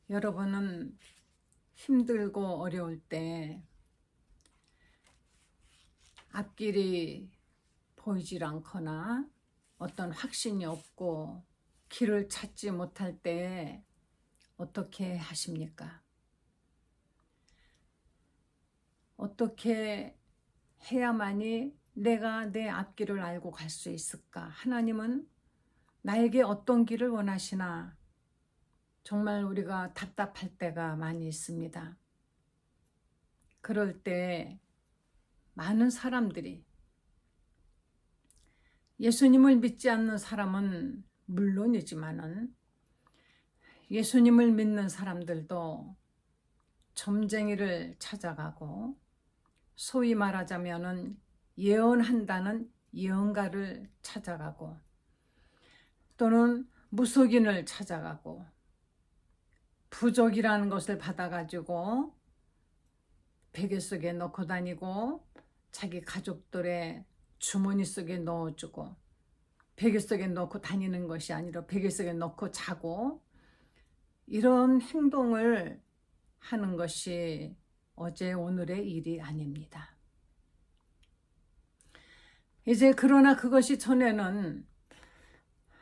여러분은 힘들고 어려울 때 앞길이 보이질 않거나 어떤 확신이 없고 길을 찾지 못할 때 어떻게 하십니까? 어떻게 해야만이 내가 내 앞길을 알고 갈 수 있을까? 하나님은 나에게 어떤 길을 원하시나? 정말 우리가 답답할 때가 많이 있습니다. 그럴 때 많은 사람들이, 예수님을 믿지 않는 사람은 물론이지만은 예수님을 믿는 사람들도 점쟁이를 찾아가고, 소위 말하자면은 예언한다는 예언가를 찾아가고, 또는 무속인을 찾아가고, 부적이라는 것을 받아가지고 베개 속에 넣고 다니고, 자기 가족들의 주머니 속에 넣어주고, 베개 속에 넣고 다니는 것이 아니라 베개 속에 넣고 자고, 이런 행동을 하는 것이 어제 오늘의 일이 아닙니다. 이제 그러나 그것이 전에는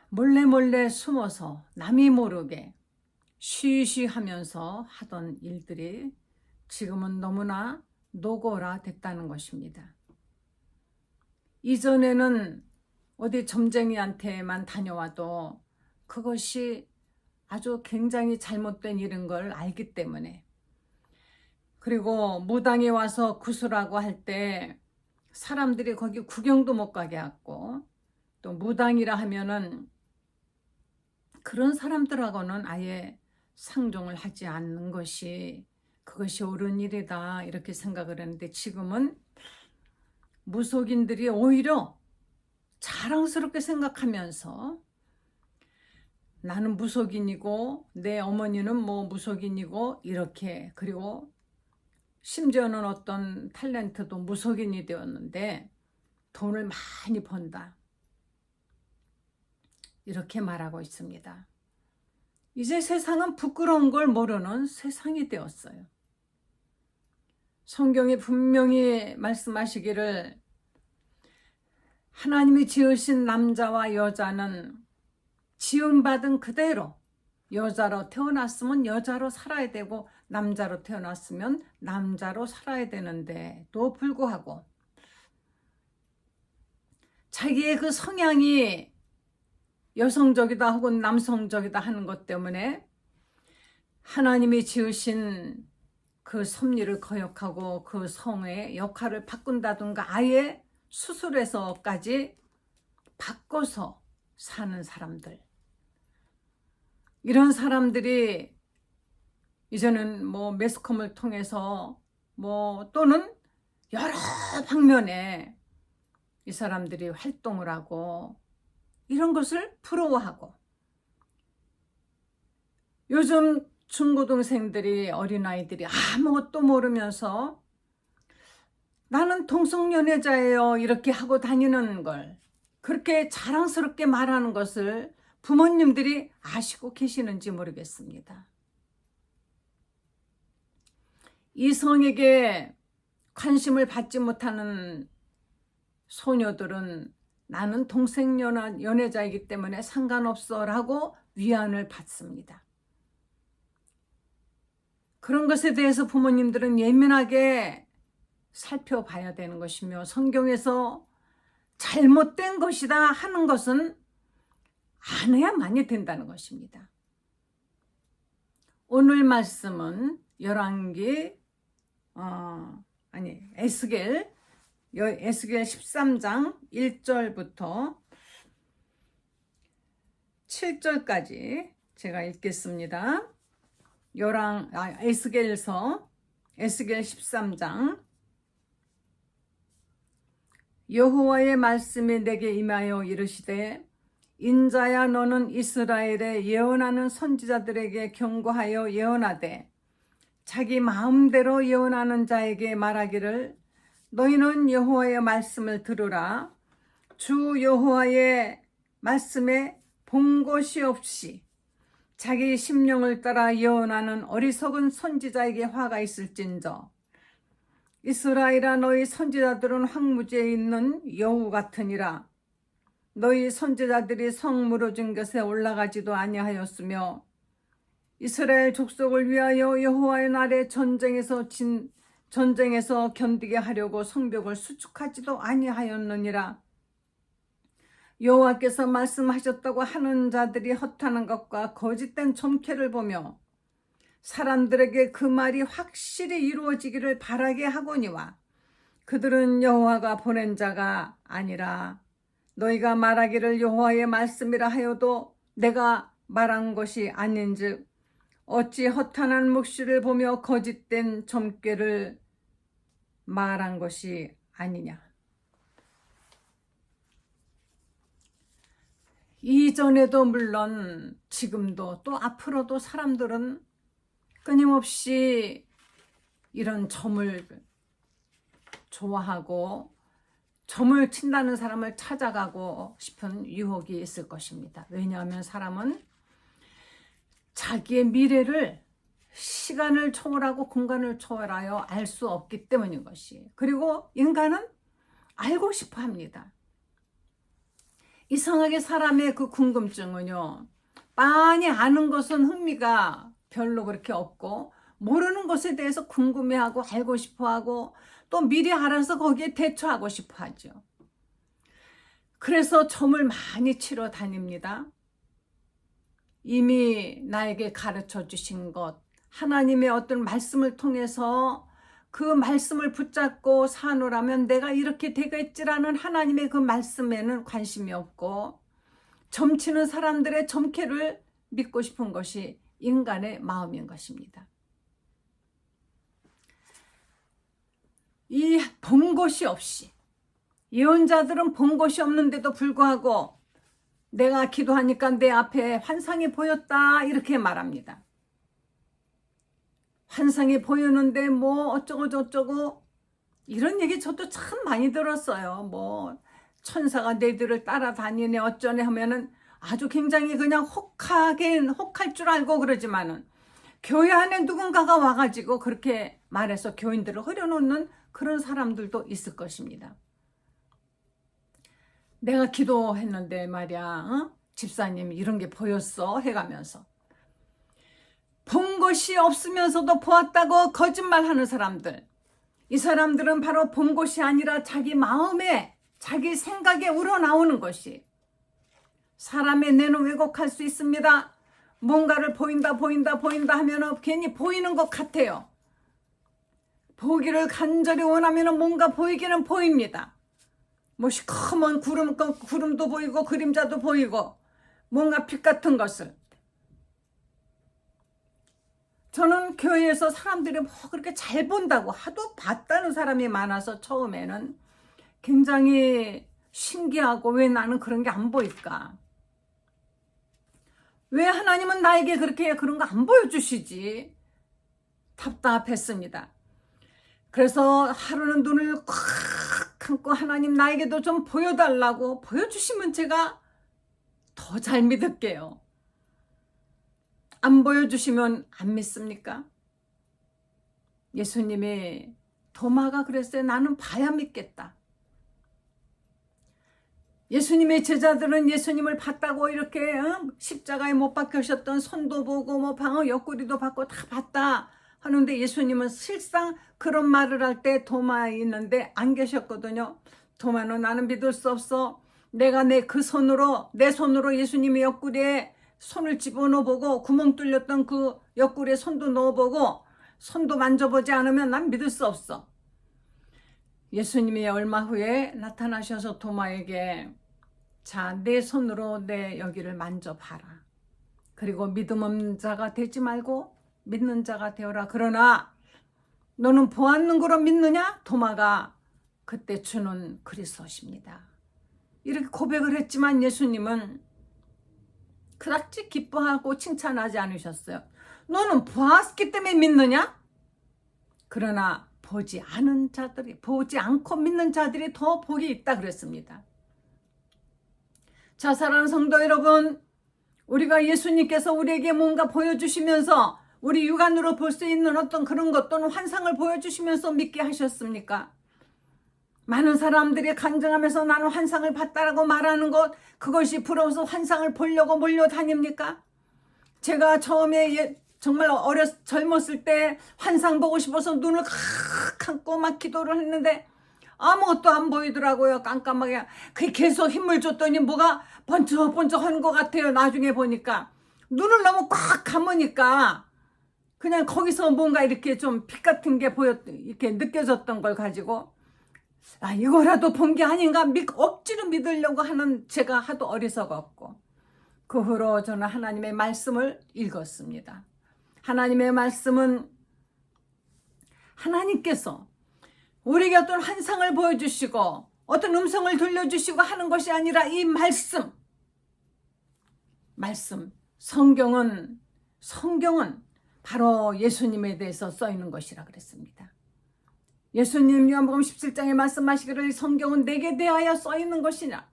몰래 숨어서 남이 모르게 쉬쉬 하면서 하던 일들이 지금은 너무나 노골화 됐다는 것입니다. 이전에는 어디 점쟁이한테만 다녀와도 그것이 아주 굉장히 잘못된 일인 걸 알기 때문에, 그리고 무당이 와서 구슬하고 할 때 사람들이 거기 구경도 못 가게 하고, 또 무당이라 하면은 그런 사람들하고는 아예 상종을 하지 않는 것이, 그것이 옳은 일이다 이렇게 생각을 했는데, 지금은 무속인들이 오히려 자랑스럽게 생각하면서 나는 무속인이고 내 어머니는 뭐 무속인이고 이렇게, 그리고 심지어는 어떤 탤런트도 무속인이 되었는데 돈을 많이 번다 이렇게 말하고 있습니다. 이제 세상은 부끄러운 걸 모르는 세상이 되었어요. 성경이 분명히 말씀하시기를 하나님이 지으신 남자와 여자는 지음받은 그대로, 여자로 태어났으면 여자로 살아야 되고 남자로 태어났으면 남자로 살아야 되는데도 불구하고 자기의 그 성향이 여성적이다 혹은 남성적이다 하는 것 때문에 하나님이 지으신 그 섭리를 거역하고 그 성의 역할을 바꾼다든가 아예 수술해서까지 바꿔서 사는 사람들, 이런 사람들이 이제는 뭐 매스컴을 통해서 뭐 또는 여러 방면에 이 사람들이 활동을 하고 이런 것을 부러워하고, 요즘 중고등생들이, 어린아이들이 아무것도 모르면서 나는 동성연애자예요 이렇게 하고 다니는 걸, 그렇게 자랑스럽게 말하는 것을 부모님들이 아시고 계시는지 모르겠습니다. 이성에게 관심을 받지 못하는 소녀들은 나는 동성연애자이기 때문에 상관없어 라고 위안을 받습니다. 그런 것에 대해서 부모님들은 예민하게 살펴봐야 되는 것이며, 성경에서 잘못된 것이다 하는 것은 안 해야만이 된다는 것입니다. 오늘 말씀은 열왕기 에스겔 13장 1절부터 7절까지 제가 읽겠습니다. 에스겔서 에스겔 13장. 여호와의 말씀이 내게 임하여 이르시되, 인자야 너는 이스라엘에 예언하는 선지자들에게 경고하여 예언하되, 자기 마음대로 예언하는 자에게 말하기를 너희는 여호와의 말씀을 들으라. 주 여호와의 말씀에 본 것이 없이 자기 심령을 따라 예언하는 어리석은 선지자에게 화가 있을진저. 이스라엘아, 너희 선지자들은 황무지에 있는 여우 같으니라. 너희 선지자들이 성 무너진 것에 올라가지도 아니하였으며 이스라엘 족속을 위하여 여호와의 날에 전쟁에서 견디게 하려고 성벽을 수축하지도 아니하였느니라. 여호와께서 말씀하셨다고 하는 자들이 허탄한 것과 거짓된 점괘를 보며 사람들에게 그 말이 확실히 이루어지기를 바라게 하거니와 그들은 여호와가 보낸 자가 아니라 너희가 말하기를 여호와의 말씀이라 하여도 내가 말한 것이 아닌즉 어찌 허탄한 묵시를 보며 거짓된 점괘를 말한 것이 아니냐. 이전에도 물론 지금도 또 앞으로도 사람들은 끊임없이 이런 점을 좋아하고 점을 친다는 사람을 찾아가고 싶은 유혹이 있을 것입니다. 왜냐하면 사람은 자기의 미래를 시간을 초월하고 공간을 초월하여 알 수 없기 때문인 것이. 그리고 인간은 알고 싶어 합니다. 이상하게 사람의 그 궁금증은요, 많이 아는 것은 흥미가 별로 그렇게 없고 모르는 것에 대해서 궁금해하고 알고 싶어하고 또 미리 알아서 거기에 대처하고 싶어하죠. 그래서 점을 많이 치러 다닙니다. 이미 나에게 가르쳐 주신 것, 하나님의 어떤 말씀을 통해서 그 말씀을 붙잡고 사노라면 내가 이렇게 되겠지라는 하나님의 그 말씀에는 관심이 없고 점치는 사람들의 점괘를 믿고 싶은 것이 인간의 마음인 것입니다. 이 본 것이 없이, 예언자들은 본 것이 없는데도 불구하고 내가 기도하니까 내 앞에 환상이 보였다 이렇게 말합니다. 환상이 보이는데 뭐 어쩌고 저쩌고 이런 얘기 저도 참 많이 들었어요. 뭐 천사가 너희들을 따라다니네 어쩌네 하면은 아주 굉장히 그냥 혹할 줄 알고 그러지만은 교회 안에 누군가가 와가지고 그렇게 말해서 교인들을 흐려놓는 그런 사람들도 있을 것입니다. 내가 기도했는데 말이야, 집사님 이런 게 보였어 해가면서 본 것이 없으면서도 보았다고 거짓말하는 사람들, 이 사람들은 바로 본 것이 아니라 자기 마음에 자기 생각에 우러나오는 것이. 사람의 뇌는 왜곡할 수 있습니다. 뭔가를 보인다 하면 괜히 보이는 것 같아요. 보기를 간절히 원하면 뭔가 보이기는 보입니다. 뭐 시커먼 구름도 보이고 그림자도 보이고 뭔가 빛 같은 것을. 저는 교회에서 사람들이 뭐 그렇게 잘 본다고 하도 봤다는 사람이 많아서 처음에는 굉장히 신기하고 왜 나는 그런 게 안 보일까? 왜 하나님은 나에게 그렇게 그런 거 안 보여주시지? 답답했습니다. 그래서 하루는 눈을 콱 감고 하나님 나에게도 좀 보여달라고 보여주시면 제가 더 잘 믿을게요. 안 보여주시면 안 믿습니까? 예수님이 도마가 그랬어요. 나는 봐야 믿겠다. 예수님의 제자들은 예수님을 봤다고 이렇게 십자가에 못 박히셨던 손도 보고 뭐 방어 옆구리도 봤고 다 봤다 하는데 예수님은 실상 그런 말을 할 때 도마에 있는데 안 계셨거든요. 도마는 나는 믿을 수 없어. 내가 내 손으로 예수님의 옆구리에 손을 집어넣어보고 구멍 뚫렸던 그 옆구리에 손도 넣어보고 손도 만져보지 않으면 난 믿을 수 없어. 예수님이 얼마 후에 나타나셔서 도마에게 자, 내 손으로 내 여기를 만져봐라. 그리고 믿음 없는 자가 되지 말고 믿는 자가 되어라. 그러나 너는 보았는 거로 믿느냐? 도마가 그때 주는 그리스도십니다. 이렇게 고백을 했지만 예수님은 그닥지 기뻐하고 칭찬하지 않으셨어요. 너는 보았기 때문에 믿느냐? 그러나 보지 않고 믿는 자들이 더 복이 있다 그랬습니다. 자, 사랑하는 성도 여러분, 우리가 예수님께서 우리에게 뭔가 보여주시면서 우리 육안으로 볼 수 있는 어떤 그런 것 또는 환상을 보여주시면서 믿게 하셨습니까? 많은 사람들이 간증하면서 나는 환상을 봤다라고 말하는 것, 그것이 부러워서 환상을 보려고 몰려다닙니까? 제가 처음에 정말 젊었을 때 환상 보고 싶어서 눈을 감고 막 기도를 했는데 아무것도 안 보이더라고요. 깜깜하게. 그게 계속 힘을 줬더니 뭐가 번쩍번쩍 하는 것 같아요. 나중에 보니까 눈을 너무 꽉 감으니까 그냥 거기서 뭔가 이렇게 좀 빛 같은 게 이렇게 느껴졌던 걸 가지고 이거라도 본 게 아닌가 억지로 믿으려고 하는 제가 하도 어리석었고, 그 후로 저는 하나님의 말씀을 읽었습니다. 하나님의 말씀은 하나님께서 우리에게 어떤 환상을 보여주시고 어떤 음성을 들려주시고 하는 것이 아니라 이 말씀, 성경은 바로 예수님에 대해서 써 있는 것이라 그랬습니다. 예수님 요한복음 17장에 말씀하시기를 성경은 내게 대하여 써 있는 것이니라.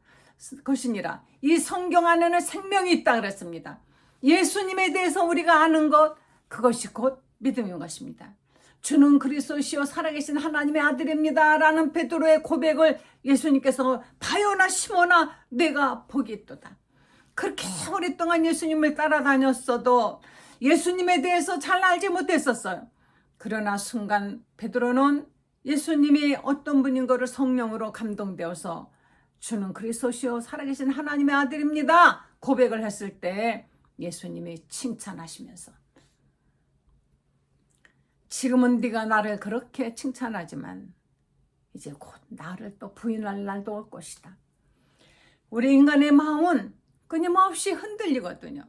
이 성경 안에는 생명이 있다 그랬습니다. 예수님에 대해서 우리가 아는 것, 그것이 곧 믿음인 것입니다. 주는 그리스도시요 살아계신 하나님의 아들입니다 라는 베드로의 고백을 예수님께서 바요나 시모나 내가 복이 있도다. 그렇게 오랫동안 예수님을 따라다녔어도 예수님에 대해서 잘 알지 못했었어요. 그러나 순간 베드로는 예수님이 어떤 분인 것을 성령으로 감동되어서 주는 그리스도시요 살아계신 하나님의 아들입니다 고백을 했을 때 예수님이 칭찬하시면서 지금은 네가 나를 그렇게 칭찬하지만 이제 곧 나를 또 부인할 날도 올 것이다. 우리 인간의 마음은 끊임없이 흔들리거든요.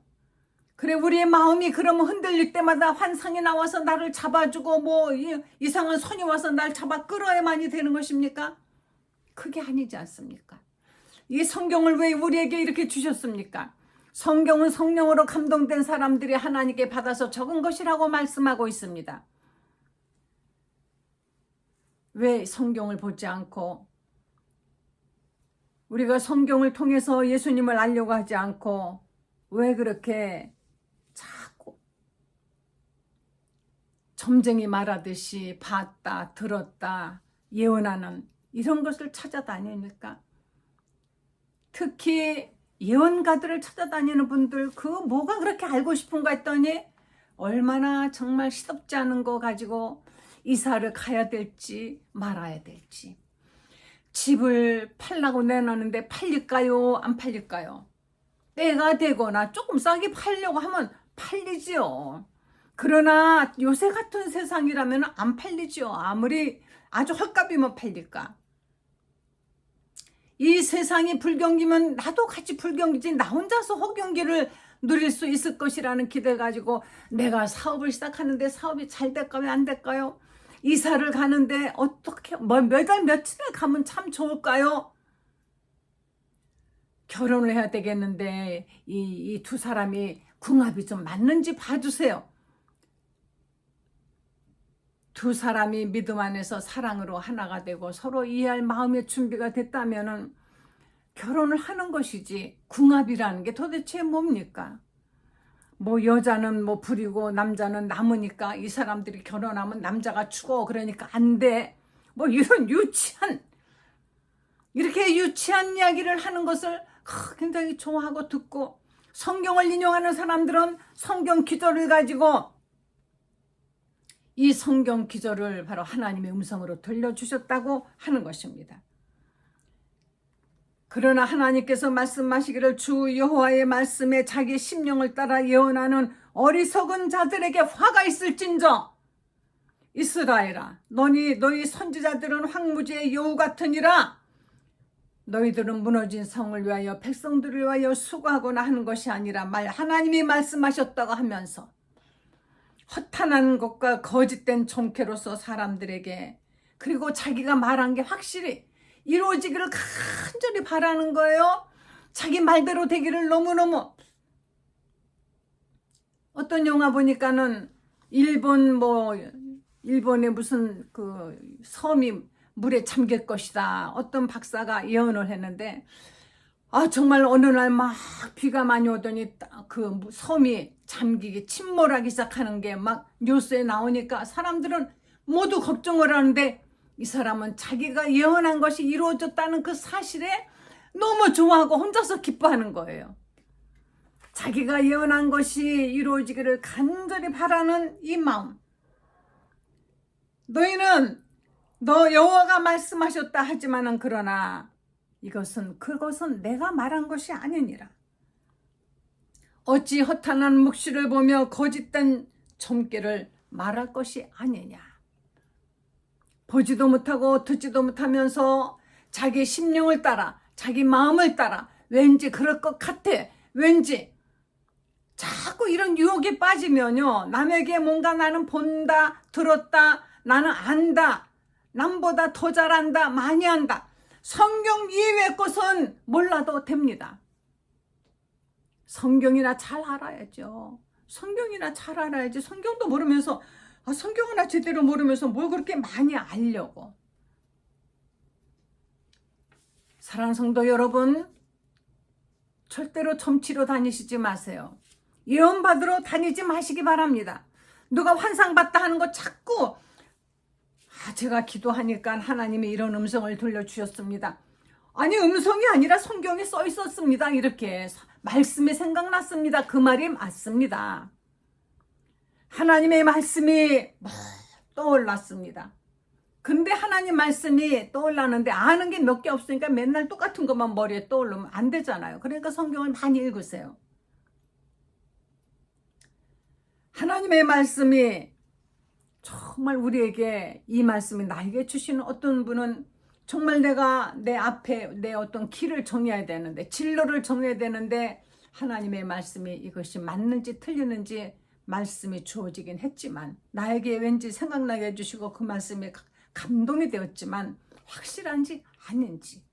그래, 우리의 마음이 그러면 흔들릴 때마다 환상이 나와서 나를 잡아주고 뭐 이상한 손이 와서 날 잡아 끌어야만이 되는 것입니까? 그게 아니지 않습니까? 이 성경을 왜 우리에게 이렇게 주셨습니까? 성경은 성령으로 감동된 사람들이 하나님께 받아서 적은 것이라고 말씀하고 있습니다. 왜 성경을 보지 않고 우리가 성경을 통해서 예수님을 알려고 하지 않고 왜 그렇게 자꾸 점쟁이 말하듯이 봤다, 들었다, 예언하는 이런 것을 찾아다닙니까? 특히 예언가들을 찾아다니는 분들 그 뭐가 그렇게 알고 싶은가 했더니 얼마나 정말 시덥지 않은 거 가지고 이사를 가야 될지 말아야 될지, 집을 팔라고 내놨는데 팔릴까요 안 팔릴까요? 때가 되거나 조금 싸게 팔려고 하면 팔리지요. 그러나 요새 같은 세상이라면 안 팔리지요. 아무리 아주 헐값이면 팔릴까. 이 세상이 불경기면 나도 같이 불경기지, 나 혼자서 허경기를 누릴 수 있을 것이라는 기대 가지고 내가 사업을 시작하는데 사업이 잘 될까요 안 될까요? 이사를 가는데 어떻게 몇 달 며칠을 가면 참 좋을까요? 결혼을 해야 되겠는데 이 두 사람이 궁합이 좀 맞는지 봐주세요. 두 사람이 믿음 안에서 사랑으로 하나가 되고 서로 이해할 마음의 준비가 됐다면은 결혼을 하는 것이지, 궁합이라는 게 도대체 뭡니까? 뭐 여자는 뭐 불이고 남자는 나무니까 이 사람들이 결혼하면 남자가 죽어 그러니까 안 돼. 뭐 이런 이렇게 유치한 이야기를 하는 것을 굉장히 좋아하고 듣고, 성경을 인용하는 사람들은 성경 기절을 가지고 이 성경 기절을 바로 하나님의 음성으로 들려주셨다고 하는 것입니다. 그러나 하나님께서 말씀하시기를 주 여호와의 말씀에 자기 심령을 따라 예언하는 어리석은 자들에게 화가 있을진저, 이스라엘아 너희 선지자들은 황무지의 여우 같으니라. 너희들은 무너진 성을 위하여 백성들을 위하여 수고하거나 하는 것이 아니라 하나님이 말씀하셨다고 하면서 허탄한 것과 거짓된 정캐로서 사람들에게, 그리고 자기가 말한 게 확실히 이루어지기를 간절히 바라는 거예요. 자기 말대로 되기를 너무너무. 어떤 영화 보니까는 일본의 무슨 그 섬이 물에 잠길 것이다, 어떤 박사가 예언을 했는데 정말 어느 날 막 비가 많이 오더니 그 섬이 잠기기 침몰하기 시작하는 게 막 뉴스에 나오니까 사람들은 모두 걱정을 하는데 이 사람은 자기가 예언한 것이 이루어졌다는 그 사실에 너무 좋아하고 혼자서 기뻐하는 거예요. 자기가 예언한 것이 이루어지기를 간절히 바라는 이 마음. 너희는 너 여호와가 말씀하셨다 하지만은 그러나 그것은 내가 말한 것이 아니니라. 어찌 허탄한 묵시를 보며 거짓된 점괘를 말할 것이 아니냐. 보지도 못하고 듣지도 못하면서 자기 심령을 따라 자기 마음을 따라 왠지 그럴 것 같아. 왠지 자꾸 이런 유혹에 빠지면요. 남에게 뭔가 나는 본다, 들었다, 나는 안다, 남보다 더 잘한다, 많이 한다. 성경 이외의 것은 몰라도 됩니다. 성경이나 잘 알아야죠. 성경이나 잘 알아야지. 성경도 모르면서 성경이나 제대로 모르면서 뭘 그렇게 많이 알려고. 사랑하는 성도 여러분, 절대로 점치러 다니시지 마세요. 예언 받으러 다니지 마시기 바랍니다. 누가 환상 봤다 하는 거 자꾸 제가 기도하니까 하나님이 이런 음성을 들려주셨습니다. 아니 음성이 아니라 성경에 써 있었습니다. 이렇게 말씀이 생각났습니다. 그 말이 맞습니다. 하나님의 말씀이 떠올랐습니다. 근데 하나님 말씀이 떠올랐는데 아는 게 몇 개 없으니까 맨날 똑같은 것만 머리에 떠오르면 안 되잖아요. 그러니까 성경을 많이 읽으세요. 하나님의 말씀이 정말 우리에게 이 말씀이 나에게 주시는 어떤 분은 정말 내가 내 앞에 내 어떤 길을 정해야 되는데 진로를 정해야 되는데 하나님의 말씀이 이것이 맞는지 틀리는지 말씀이 주어지긴 했지만 나에게 왠지 생각나게 해주시고 그 말씀이 감동이 되었지만 확실한지 아닌지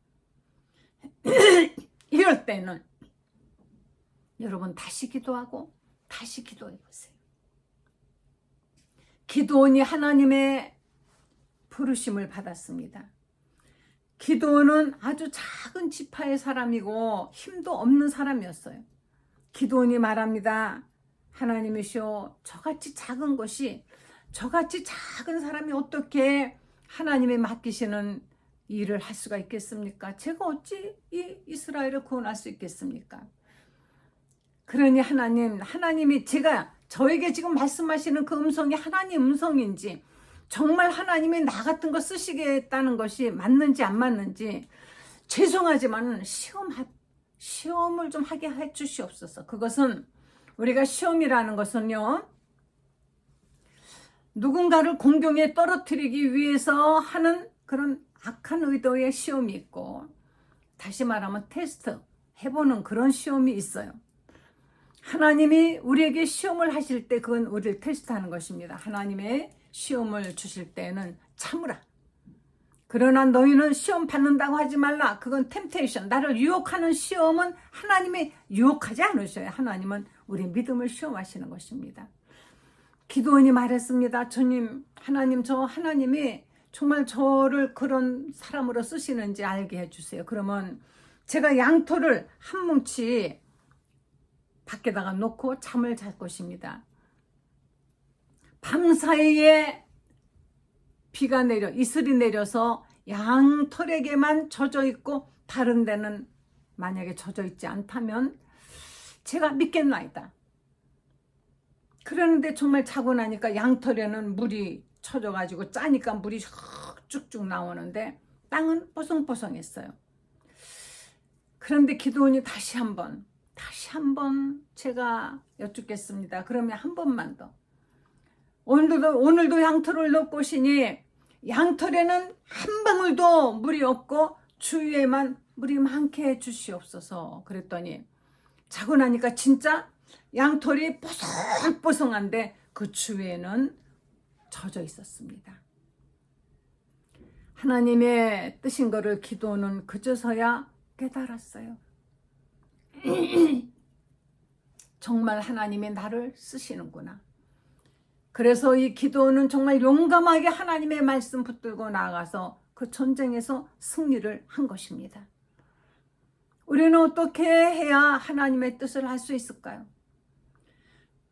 이럴 때는 여러분 다시 기도하고 다시 기도해 보세요. 기드온이 하나님의 부르심을 받았습니다. 기드온은 아주 작은 지파의 사람이고 힘도 없는 사람이었어요. 기드온이 말합니다. 하나님이시여, 저같이 작은 것이, 저같이 작은 사람이 어떻게 하나님의 맡기시는 일을 할 수가 있겠습니까? 제가 어찌 이 이스라엘을 구원할 수 있겠습니까? 그러니 하나님이 저에게 지금 말씀하시는 그 음성이 하나님 음성인지 정말 하나님이 나 같은 거 쓰시겠다는 것이 맞는지 안 맞는지 죄송하지만 시험을 좀 하게 해 주시옵소서. 그것은 우리가 시험이라는 것은요. 누군가를 공경에 떨어뜨리기 위해서 하는 그런 악한 의도의 시험이 있고 다시 말하면 테스트 해보는 그런 시험이 있어요. 하나님이 우리에게 시험을 하실 때 그건 우리를 테스트하는 것입니다. 하나님의 시험을 주실 때는 참으라. 그러나 너희는 시험 받는다고 하지 말라. 그건 템테이션. 나를 유혹하는 시험은 하나님이 유혹하지 않으셔요. 하나님은 우리 믿음을 시험하시는 것입니다. 기드온이 말했습니다. 주님, 하나님이 정말 저를 그런 사람으로 쓰시는지 알게 해주세요. 그러면 제가 양털을 한 뭉치 밖에다가 놓고 잠을 잘 것입니다. 밤사이에 비가 내려 이슬이 내려서 양털에게만 젖어 있고 다른 데는 만약에 젖어 있지 않다면 제가 믿겠나이다. 그러는데 정말 자고 나니까 양털에는 물이 젖어가지고 짜니까 물이 쭉쭉 나오는데 땅은 뽀송뽀송했어요. 그런데 기드온이 다시 한번 제가 여쭙겠습니다. 그러면 한 번만 더. 오늘도 양털을 놓고 오시니 양털에는 한 방울도 물이 없고 주위에만 물이 많게 해주시옵소서. 그랬더니 자고 나니까 진짜 양털이 뽀송뽀송한데 그 주위에는 젖어 있었습니다. 하나님의 뜻인 거를 기도는 그저서야 깨달았어요. 정말 하나님이 나를 쓰시는구나. 그래서 이 기도는 정말 용감하게 하나님의 말씀 붙들고 나아가서 그 전쟁에서 승리를 한 것입니다. 우리는 어떻게 해야 하나님의 뜻을 할 수 있을까요?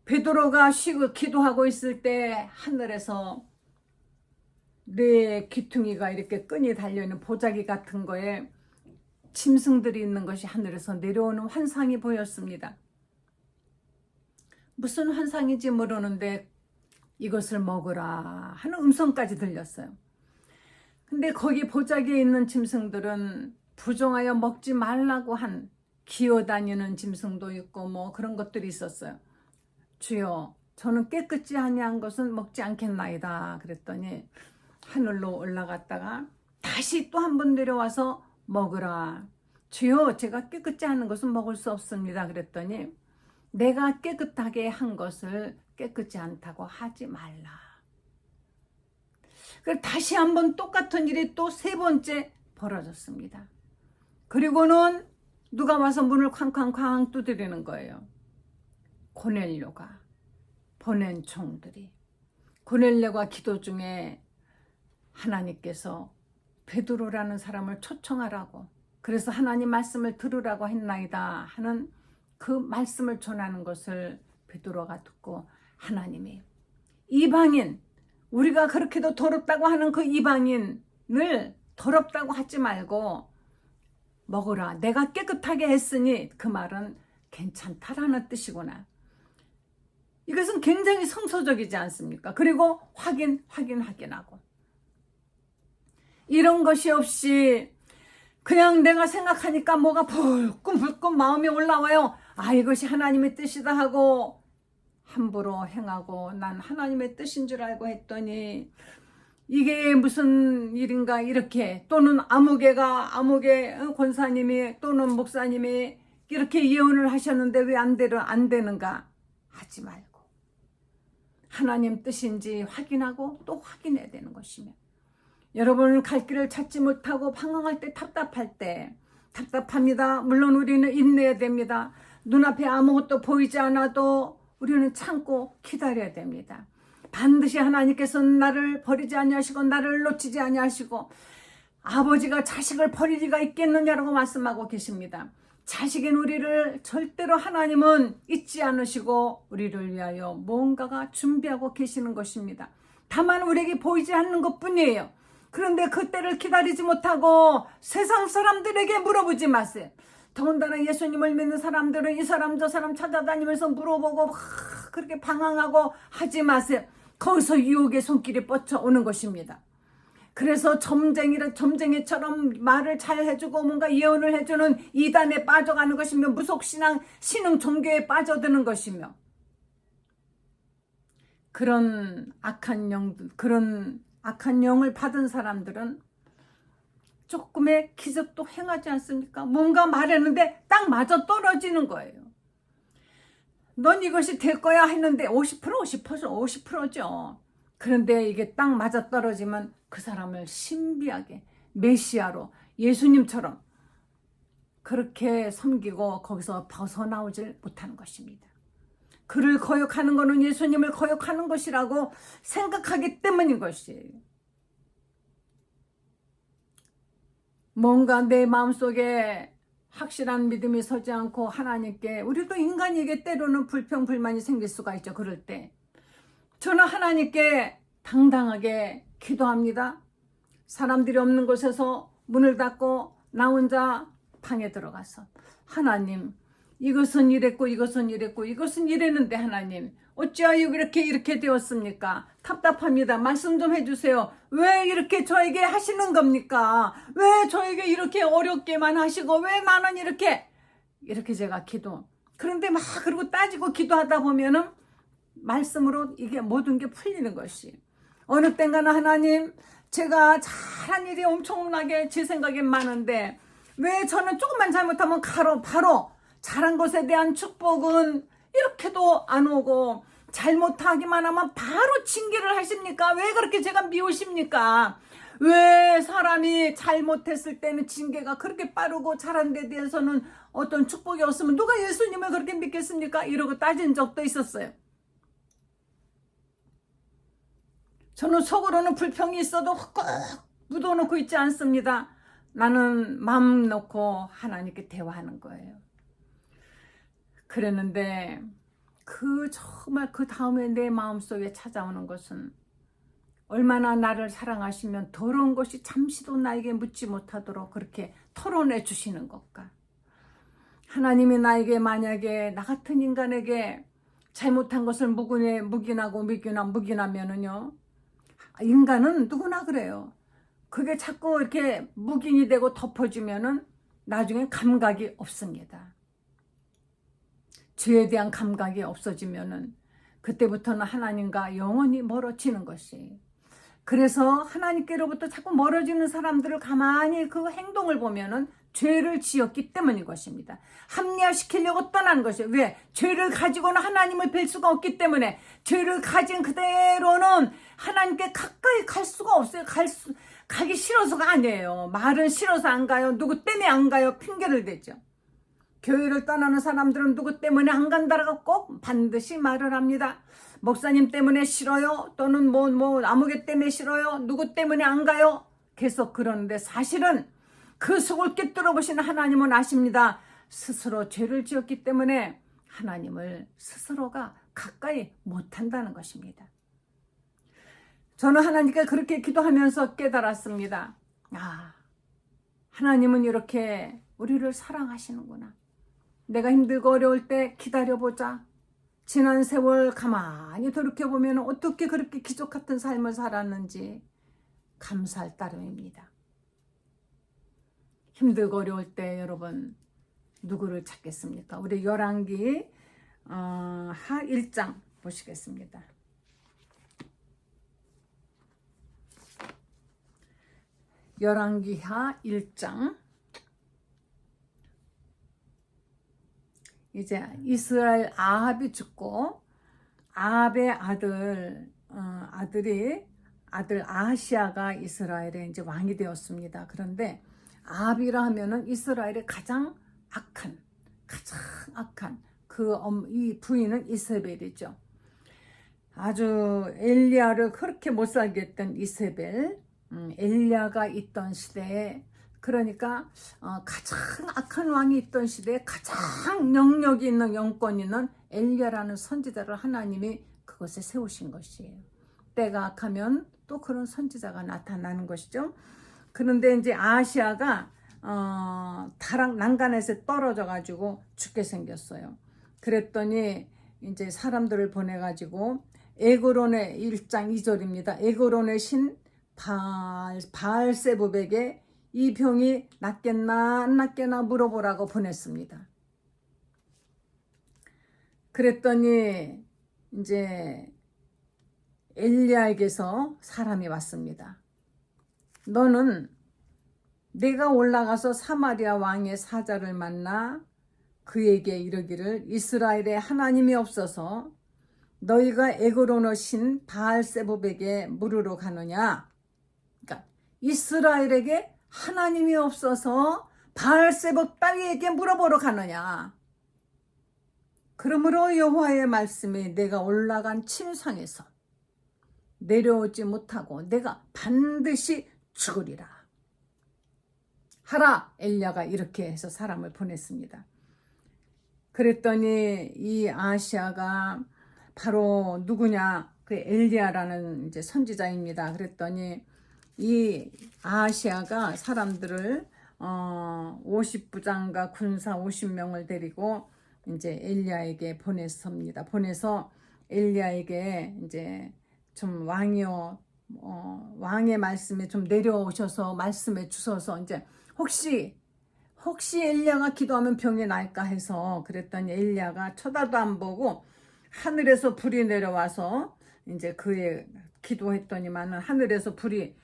베드로가 쉬고 기도하고 있을 때 하늘에서 뇌 귀퉁이가 이렇게 끈이 달려있는 보자기 같은 거에 짐승들이 있는 것이 하늘에서 내려오는 환상이 보였습니다. 무슨 환상인지 모르는데 이것을 먹으라 하는 음성까지 들렸어요. 근데 거기 보자기에 있는 짐승들은 부정하여 먹지 말라고 한 기어다니는 짐승도 있고 뭐 그런 것들이 있었어요. 주여, 저는 깨끗이 아니한 것은 먹지 않겠나이다 그랬더니 하늘로 올라갔다가 다시 또 한 번 내려와서 먹으라. 주여, 제가 깨끗이 하는 것은 먹을 수 없습니다 그랬더니 내가 깨끗하게 한 것을 깨끗이 않다고 하지 말라. 그래서 다시 한번 똑같은 일이 또 세 번째 벌어졌습니다. 그리고는 누가 와서 문을 쾅쾅쾅 두드리는 거예요. 고넬료가 보낸 종들이. 고넬료가 기도 중에 하나님께서 베드로라는 사람을 초청하라고, 그래서 하나님 말씀을 들으라고 했나이다 하는 그 말씀을 전하는 것을 베드로가 듣고 하나님이 이방인, 우리가 그렇게도 더럽다고 하는 그 이방인을 더럽다고 하지 말고 먹으라. 내가 깨끗하게 했으니 그 말은 괜찮다라는 뜻이구나. 이것은 굉장히 성서적이지 않습니까? 그리고 확인하고. 이런 것이 없이 그냥 내가 생각하니까 뭐가 불끈불끈 마음이 올라와요. 아, 이것이 하나님의 뜻이다 하고 함부로 행하고 난 하나님의 뜻인 줄 알고 했더니 이게 무슨 일인가 이렇게, 또는 아무개 권사님이 또는 목사님이 이렇게 예언을 하셨는데 왜 안 되는가 하지 말고 하나님 뜻인지 확인하고 또 확인해야 되는 것이며, 여러분 갈 길을 찾지 못하고 방황할 때 답답할 때 답답합니다. 물론 우리는 인내해야 됩니다. 눈앞에 아무것도 보이지 않아도 우리는 참고 기다려야 됩니다. 반드시 하나님께서는 나를 버리지 아니하시고 나를 놓치지 아니하시고, 아버지가 자식을 버릴 리가 있겠느냐라고 말씀하고 계십니다. 자식인 우리를 절대로 하나님은 잊지 않으시고 우리를 위하여 뭔가가 준비하고 계시는 것입니다. 다만 우리에게 보이지 않는 것뿐이에요. 그런데 그때를 기다리지 못하고 세상 사람들에게 물어보지 마세요. 더군다나 예수님을 믿는 사람들은 이 사람 저 사람 찾아다니면서 물어보고 그렇게 방황하고 하지 마세요. 거기서 유혹의 손길이 뻗쳐오는 것입니다. 그래서 점쟁이처럼 말을 잘 해주고 뭔가 예언을 해주는 이단에 빠져가는 것이며, 무속신앙 신흥 종교에 빠져드는 것이며, 그런 악한 영을 받은 사람들은 조금의 기적도 행하지 않습니까? 뭔가 말했는데 딱 맞아 떨어지는 거예요. 넌 이것이 될 거야 했는데 50%죠. 그런데 이게 딱 맞아 떨어지면 그 사람을 신비하게 메시아로 예수님처럼 그렇게 섬기고 거기서 벗어나오질 못하는 것입니다. 그를 거역하는 것은 예수님을 거역하는 것이라고 생각하기 때문인 것이에요. 뭔가 내 마음속에 확실한 믿음이 서지 않고 하나님께, 우리도 인간에게 때로는 불평불만이 생길 수가 있죠. 그럴 때 저는 하나님께 당당하게 기도합니다. 사람들이 없는 곳에서 문을 닫고 나 혼자 방에 들어가서, 하나님, 이것은 이랬고 이것은 이랬는데 하나님 어찌하여 이렇게 되었습니까? 답답합니다. 말씀 좀 해주세요. 왜 이렇게 저에게 하시는 겁니까? 왜 저에게 이렇게 어렵게만 하시고 왜 나는 이렇게 제가 그런데 막 그러고 따지고 기도하다 보면은 말씀으로 이게 모든 게 풀리는 것이, 어느 땐가는 하나님, 제가 잘한 일이 엄청나게 제 생각에 많은데 왜 저는 조금만 잘못하면 바로 잘한 것에 대한 축복은 이렇게도 안 오고, 잘못하기만 하면 바로 징계를 하십니까? 왜 그렇게 제가 미우십니까? 왜 사람이 잘못했을 때는 징계가 그렇게 빠르고 잘한 데 대해서는 어떤 축복이 없으면 누가 예수님을 그렇게 믿겠습니까? 이러고 따진 적도 있었어요. 저는 속으로는 불평이 있어도 꼭 묻어놓고 있지 않습니다. 나는 마음 놓고 하나님께 대화하는 거예요. 그랬는데 정말 그 다음에 내 마음속에 찾아오는 것은 얼마나 나를 사랑하시면 더러운 것이 잠시도 나에게 묻지 못하도록 그렇게 털어내 주시는 것과, 하나님이 나에게 만약에 나 같은 인간에게 잘못한 것을 묵인하면은요, 인간은 누구나 그래요. 그게 자꾸 이렇게 묵인이 되고 덮어지면은 나중에 감각이 없습니다. 죄에 대한 감각이 없어지면은 그때부터는 하나님과 영원히 멀어지는 것이. 그래서 하나님께로부터 자꾸 멀어지는 사람들을 가만히 그 행동을 보면은 죄를 지었기 때문인 것입니다. 합리화시키려고 떠난 것이에요. 왜? 죄를 가지고는 하나님을 뵐 수가 없기 때문에. 죄를 가진 그대로는 하나님께 가까이 갈 수가 없어요. 가기 싫어서가 아니에요. 말은 싫어서 안 가요. 누구 때문에 안 가요? 핑계를 대죠. 교회를 떠나는 사람들은 누구 때문에 안 간다라고 꼭 반드시 말을 합니다. 목사님 때문에 싫어요. 또는 아무개 때문에 싫어요. 누구 때문에 안 가요. 계속 그러는데 사실은 그 속을 꿰뚫어 보시는 하나님은 아십니다. 스스로 죄를 지었기 때문에 하나님을 스스로가 가까이 못한다는 것입니다. 저는 하나님께 그렇게 기도하면서 깨달았습니다. 하나님은 이렇게 우리를 사랑하시는구나. 내가 힘들고 어려울 때 기다려보자. 지난 세월 가만히 돌이켜보면 어떻게 그렇게 기적 같은 삶을 살았는지 감사할 따름입니다. 힘들고 어려울 때 여러분 누구를 찾겠습니까? 우리 열왕기 하 1장 보시겠습니다. 열왕기하 1장. 이제 이스라엘 아합이 죽고 아합의 아들 아하시아가 이스라엘의 이제 왕이 되었습니다. 그런데 아합이라 하면은 이스라엘의 가장 악한 이 부인은 이세벨이죠. 아주 엘리야를 그렇게 못 살게 했던 이세벨, 엘리야가 있던 시대에, 그러니까 가장 악한 왕이 있던 시대에 가장 영역이 있는 영권이 있는 엘리야라는 선지자를 하나님이 그것에 세우신 것이에요. 때가 악하면 또 그런 선지자가 나타나는 것이죠. 그런데 이제 아하시아가 난간에서 떨어져 가지고 죽게 생겼어요. 그랬더니 이제 사람들을 보내 가지고 에그론의 1장 2절입니다. 에그론의 신 바알세붑에게 이 병이 낫겠나 안 낫겠나 물어보라고 보냈습니다. 그랬더니 이제 엘리야에게서 사람이 왔습니다. 너는 내가 올라가서 사마리아 왕의 사자를 만나 그에게 이르기를 이스라엘에 하나님이 없어서 너희가 에그론의 신 바알세붑에게 물으러 가느냐. 그러니까 이스라엘에게 하나님이 없어서 바알세붑 따위에게 물어보러 가느냐. 그러므로 여호와의 말씀이 내가 올라간 침상에서 내려오지 못하고 내가 반드시 죽으리라 하라. 엘리야가 이렇게 해서 사람을 보냈습니다. 그랬더니 이 아하시아가 바로 누구냐, 그 엘리야라는 이제 선지자입니다. 그랬더니 이 아하시아가 사람들을 50부장과 군사 50명을 데리고 이제 엘리야에게 보냈습니다. 보내서 엘리야에게 이제 좀 왕이여, 왕의 말씀에 좀 내려오셔서 말씀에 주셔서 이제 혹시 엘리야가 기도하면 병이 날까 해서, 그랬더니 엘리야가 쳐다도 안 보고 하늘에서 불이 내려와서 이제 그의 기도했더니만은 하늘에서 불이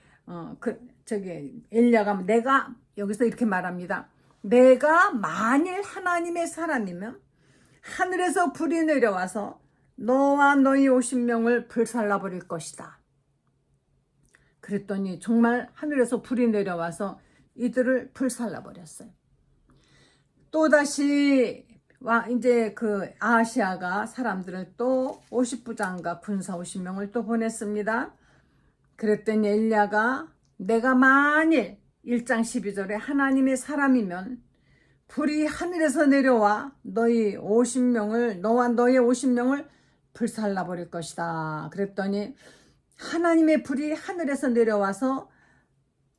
엘리야가 내가 여기서 이렇게 말합니다. 내가 만일 하나님의 사람이면 하늘에서 불이 내려와서 너와 너희 50명을 불살라 버릴 것이다. 그랬더니 정말 하늘에서 불이 내려와서 이들을 불살라 버렸어요. 또다시 이제 그 아하시아가 사람들을 또 50부장과 군사 50명을 또 보냈습니다. 그랬더니 엘리야가 내가 만일 1장 12절에 하나님의 사람이면 불이 하늘에서 내려와 너와 너의 50명을 불살라 버릴 것이다. 그랬더니 하나님의 불이 하늘에서 내려와서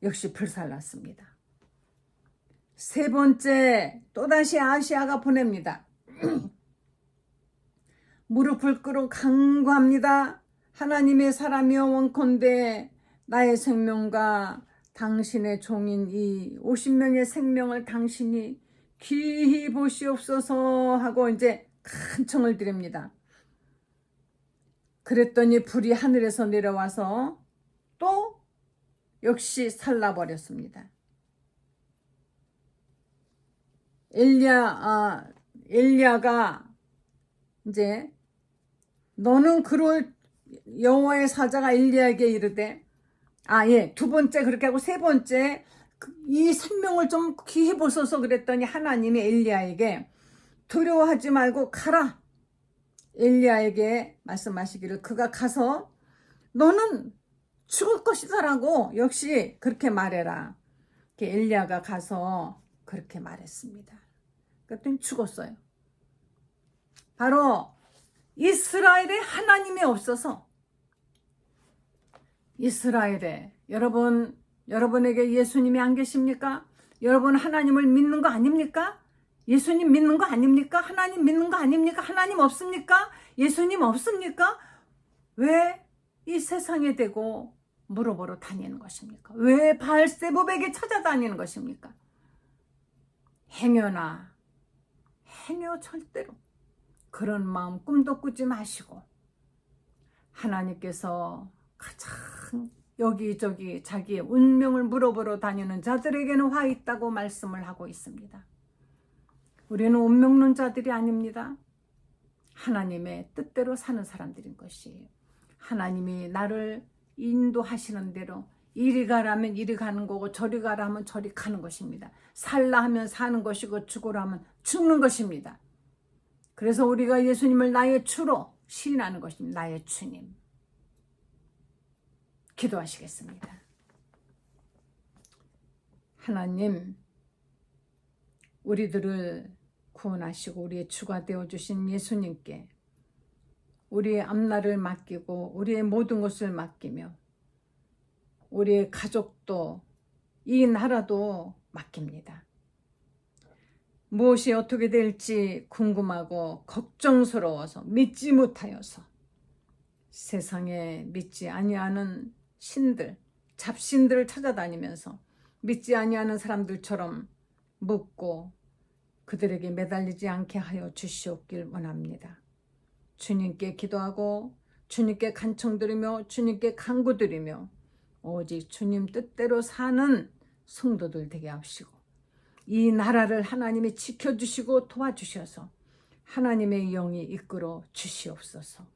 역시 불살랐습니다. 세 번째, 또다시 아시아가 보냅니다. 무릎을 꿇어 간구합니다. 하나님의 사람이여 원컨대 나의 생명과 당신의 종인 이 50명의 생명을 당신이 귀히 보시옵소서 하고 이제 큰 청을 드립니다. 그랬더니 불이 하늘에서 내려와서 또 역시 살라버렸습니다. 엘리야가 이제 너는 그럴 여호와의 사자가 엘리야에게 이르되 두 번째 그렇게 하고 세 번째 이 생명을 좀 귀히 보소서 그랬더니 하나님이 엘리야에게 두려워하지 말고 가라. 엘리야에게 말씀하시기를 그가 가서 너는 죽을 것이다라고 역시 그렇게 말해라. 엘리야가 가서 그렇게 말했습니다. 그랬더니 죽었어요. 바로 이스라엘에 하나님이 없어서 이스라엘에 여러분에게 예수님이 안 계십니까? 여러분 하나님을 믿는 거 아닙니까? 예수님 믿는 거 아닙니까? 하나님 믿는 거 아닙니까? 하나님 없습니까? 예수님 없습니까? 왜 이 세상에 대고 물어보러 다니는 것입니까? 왜 바알세부백에 찾아다니는 것입니까? 행여 절대로 그런 마음 꿈도 꾸지 마시고 하나님께서 가장 여기저기 자기의 운명을 물어보러 다니는 자들에게는 화 있다고 말씀을 하고 있습니다. 우리는 운명론자들이 아닙니다. 하나님의 뜻대로 사는 사람들인 것이에요. 하나님이 나를 인도하시는 대로 이리 가라면 이리 가는 거고 저리 가라 하면 저리 가는 것입니다. 살라 하면 사는 것이고 죽으라 하면 죽는 것입니다. 그래서 우리가 예수님을 나의 주로 시인하는 것입니다. 나의 주님. 기도하시겠습니다. 하나님, 우리들을 구원하시고 우리의 주가 되어주신 예수님께 우리의 앞날을 맡기고 우리의 모든 것을 맡기며 우리의 가족도 이 나라도 맡깁니다. 무엇이 어떻게 될지 궁금하고 걱정스러워서 믿지 못하여서 세상에 믿지 아니하는 신들, 잡신들을 찾아다니면서 믿지 아니하는 사람들처럼 묻고 그들에게 매달리지 않게 하여 주시옵길 원합니다. 주님께 기도하고 주님께 간청드리며 주님께 간구드리며 오직 주님 뜻대로 사는 성도들 되게 하시고 이 나라를 하나님이 지켜주시고 도와주셔서 하나님의 영이 이끌어 주시옵소서.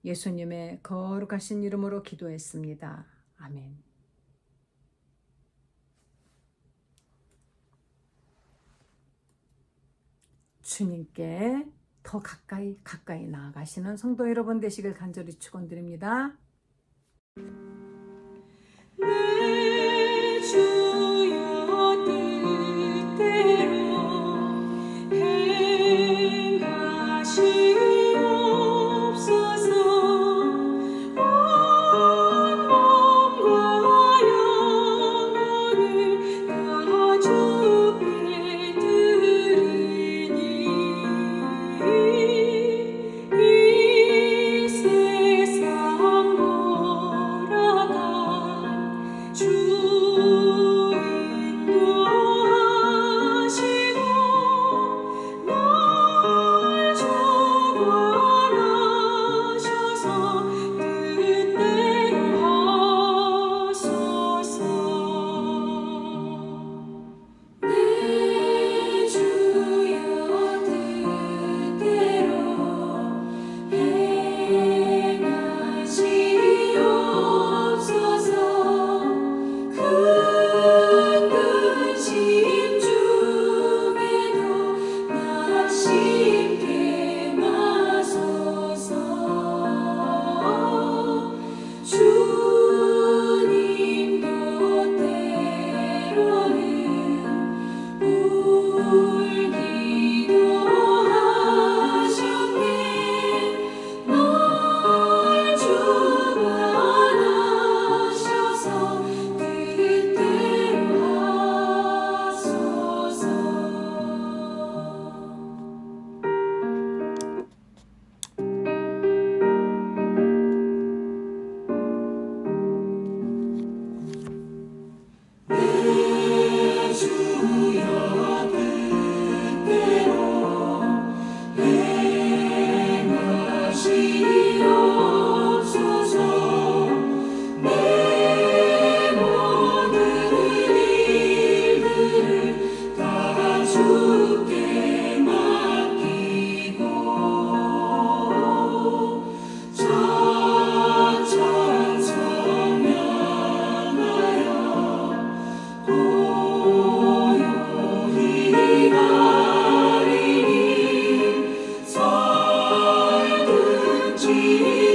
예수님의 거룩하신 이름으로 기도했습니다. 아멘. 주님께 더 가까이 나아가시는 성도 여러분 되시길 간절히 축원드립니다. 내 주여 뜻대로 행하시옵소서. 온 몸과 영혼을 다 주께 드리니 이 세상 돌아간 주 예수 주 예수 예수 주시옵소서. 내 모든 일들을 다 주께 맡기고 천천성명하여 고요히 가리니 설득 지혜롭게